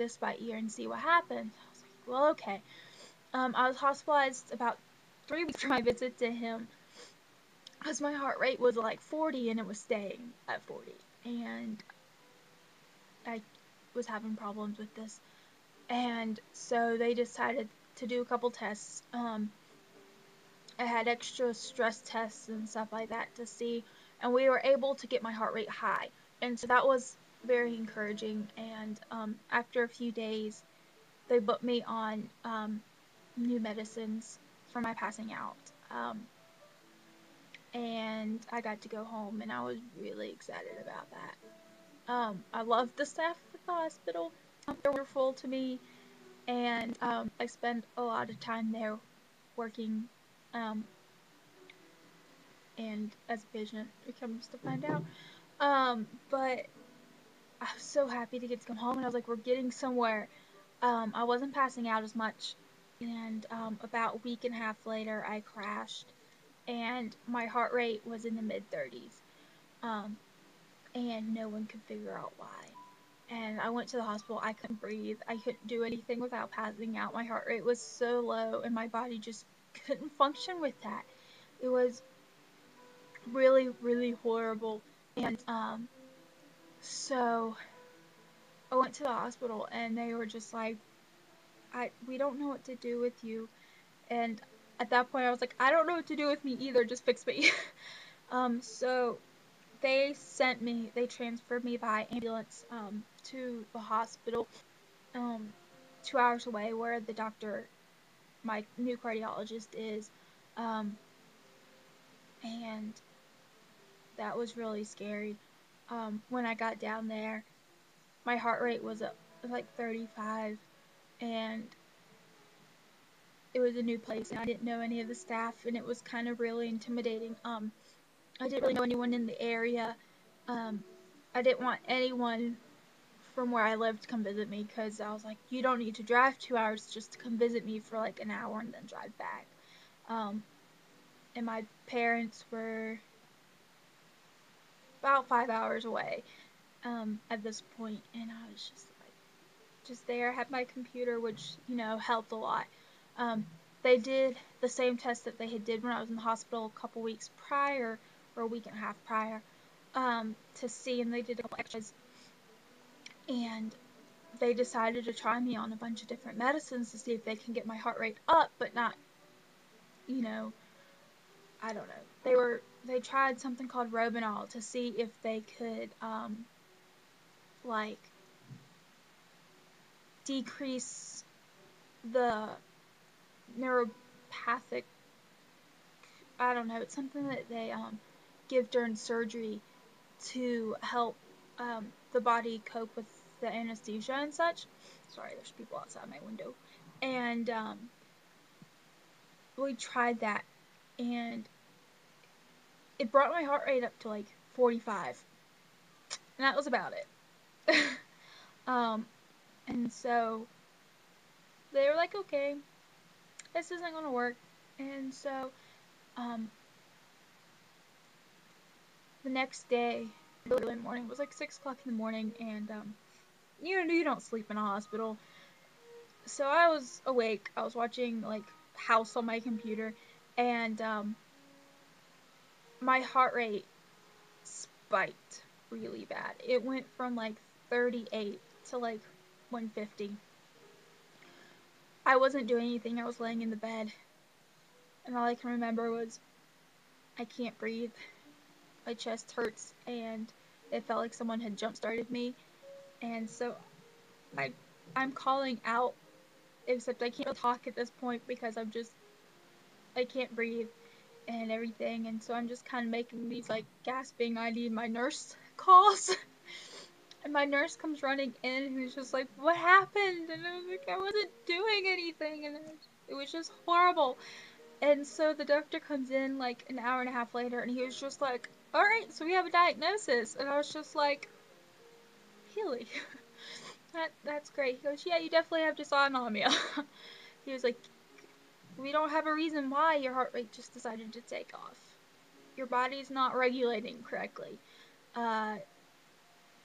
this by ear and see what happens. I was like, well, okay. I was hospitalized about 3 weeks for my visit to him because my heart rate was like 40 and it was staying at 40. And I was having problems with this. And so they decided to do a couple tests. I had extra stress tests and stuff like that to see, and we were able to get my heart rate high. And so that was very encouraging. And after a few days, they put me on new medicines for my passing out. And I got to go home, and I was really excited about that. I loved the staff at the hospital. They're wonderful to me, and I spent a lot of time there working and as a patient, it comes to find out. But I was so happy to get to come home, and I was like, we're getting somewhere. I wasn't passing out as much, and about a week and a half later, I crashed, and my heart rate was in the mid-30s, and no one could figure out why. And I went to the hospital. I couldn't breathe. I couldn't do anything without passing out. My heart rate was so low, and my body just couldn't function with that. It was really, really horrible. And so I went to the hospital, and they were just like, we don't know what to do with you. And at that point, I was like, I don't know what to do with me either. Just fix me. So they transferred me by ambulance to the hospital, 2 hours away, where the doctor, my new cardiologist, is. And that was really scary. When I got down there, my heart rate was at like 35, and it was a new place, and I didn't know any of the staff, and it was kind of really intimidating. I didn't really know anyone in the area. I didn't want anyone from where I lived to come visit me, because I was like, you don't need to drive 2 hours just to come visit me for like an hour and then drive back. And my parents were about 5 hours away at this point, and I was just there. I had my computer, which helped a lot. They did the same test that they had did when I was in the hospital a couple weeks prior, or a week and a half prior, to see, and they did a couple extras, and they decided to try me on a bunch of different medicines to see if they can get my heart rate up, but not, I don't know. They tried something called Robenal to see if they could, like, decrease the neuropathic, I don't know, it's something that they give during surgery to help the body cope with the anesthesia and such. Sorry, there's people outside my window. And we tried that, and it brought my heart rate up to like 45, and that was about it. And so they were like, okay, this isn't going to work. And so the next day, early in the morning, it was like 6 o'clock in the morning, and you don't sleep in a hospital. So I was awake. I was watching like House on my computer, and my heart rate spiked really bad. It went from like 38 to like 150. I wasn't doing anything. I was laying in the bed, and all I can remember was I can't breathe. My chest hurts, and it felt like someone had jump started me. And so I'm calling out, except I can't talk at this point because I can't breathe and everything. And so I'm just kind of making these like gasping, I need my nurse calls. And my nurse comes running in, and who's just like, what happened? And I was like, I wasn't doing anything, and it was just horrible. And so the doctor comes in like an hour and a half later, and he was just like, alright, so we have a diagnosis. And I was just like, really? That's great. He goes, yeah, you definitely have dysautonomia. He was like, we don't have a reason why your heart rate just decided to take off. Your body's not regulating correctly.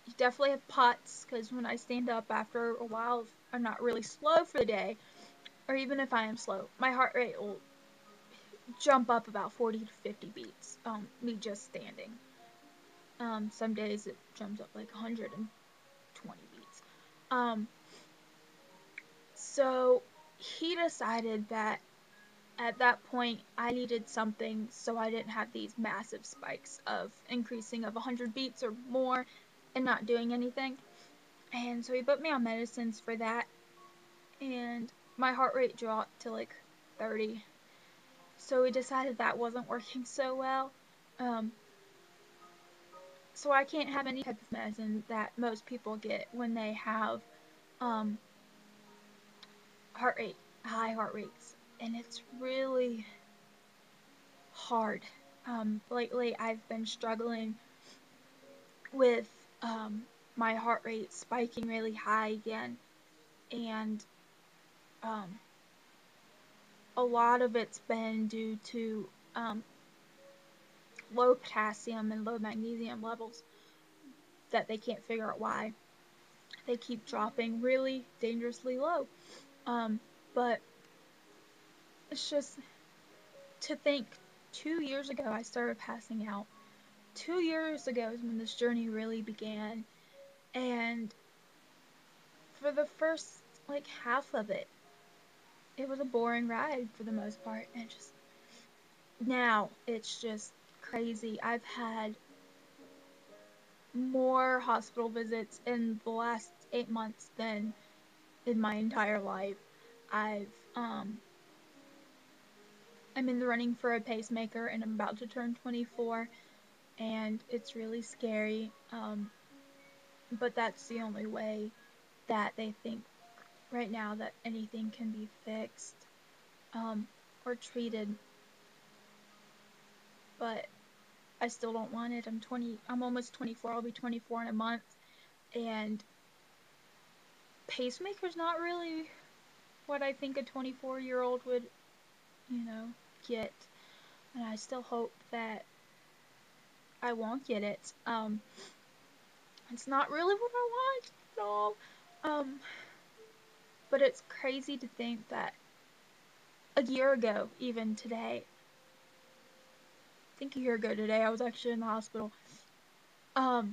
You definitely have POTS, because when I stand up after a while, if I'm not really slow for the day, or even if I am slow, my heart rate will jump up about 40 to 50 beats, me just standing. Some days it jumps up like 120 beats. So he decided that at that point I needed something so I didn't have these massive spikes of increasing of 100 beats or more and not doing anything. And so he put me on medicines for that, and my heart rate dropped to like 30. So we decided that wasn't working so well. Um, so I can't have any type of medicine that most people get when they have um, high heart rates. And it's really hard. Lately, I've been struggling with my heart rate spiking really high again. And um, a lot of it's been due to low potassium and low magnesium levels that they can't figure out why. They keep dropping really dangerously low. But it's just to think 2 years ago I started passing out. 2 years ago is when this journey really began. And for the first like half of it, it was a boring ride for the most part. And just now it's just crazy. I've had more hospital visits in the last 8 months than in my entire life. I've I'm in the running for a pacemaker and I'm about to turn 24, and it's really scary. But that's the only way that they think right now that anything can be fixed or treated. But I still don't want it. I'm almost 24. I'll be 24 in a month, and pacemaker's not really what I think a 24-year-old would, you know, get. And I still hope that I won't get it. It's not really what I want at all. Um, but it's crazy to think that a year ago, even today, I think a year ago today, I was actually in the hospital, or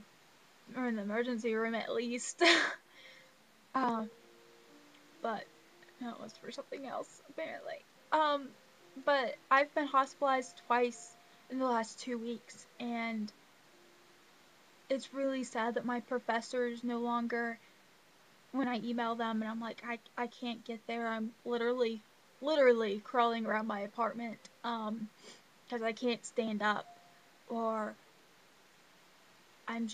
in the emergency room at least. um, but no, it was for something else apparently. Um, but I've been hospitalized twice in the last 2 weeks, and it's really sad that my professors no longer, when I email them and I'm like, I can't get there, I'm literally crawling around my apartment, because I can't stand up, or I'm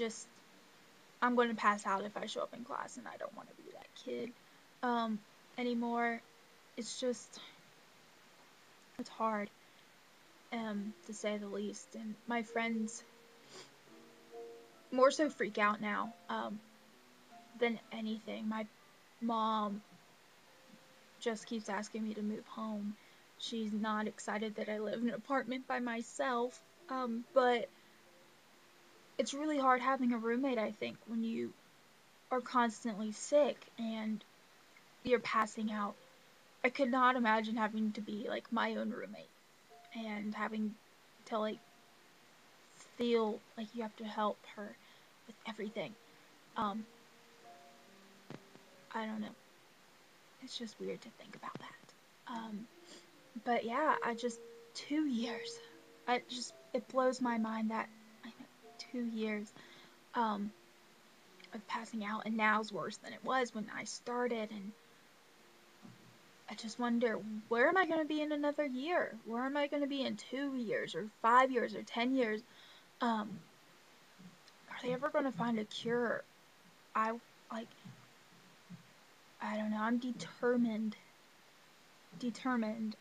going to pass out if I show up in class, and I don't want to be that kid, anymore. It's just, it's hard, to say the least, and my friends more so freak out now, than anything. My mom just keeps asking me to move home. She's not excited that I live in an apartment by myself. But it's really hard having a roommate, I think, when you are constantly sick and you're passing out. I could not imagine having to be like my own roommate and having to like feel like you have to help her with everything. Um, I don't know. It's just weird to think about that. But yeah, 2 years. It blows my mind that I know 2 years um, of passing out, and now's worse than it was when I started. And I just wonder, where am I going to be in another year? Where am I going to be in 2 years or 5 years or 10 years? Are they ever going to find a cure? I like, I don't know. I'm determined. Determined.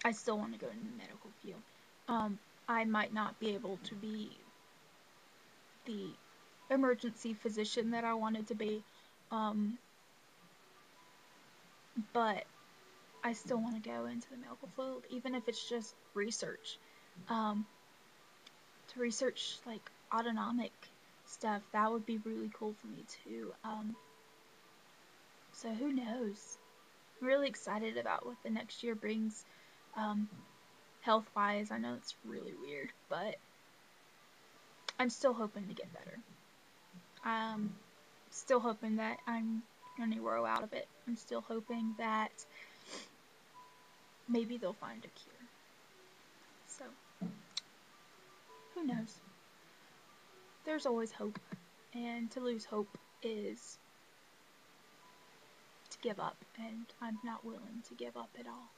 I still want to go in the medical field. I might not be able to be the emergency physician that I wanted to be, but I still want to go into the medical field, even if it's just research, to research like autonomic stuff, that would be really cool for me too. So who knows? I'm really excited about what the next year brings, health-wise. I know it's really weird, but I'm still hoping to get better. Still hoping that I'm gonna grow out of it. I'm still hoping that maybe they'll find a cure. So, who knows? There's always hope, and to lose hope is to give up, and I'm not willing to give up at all.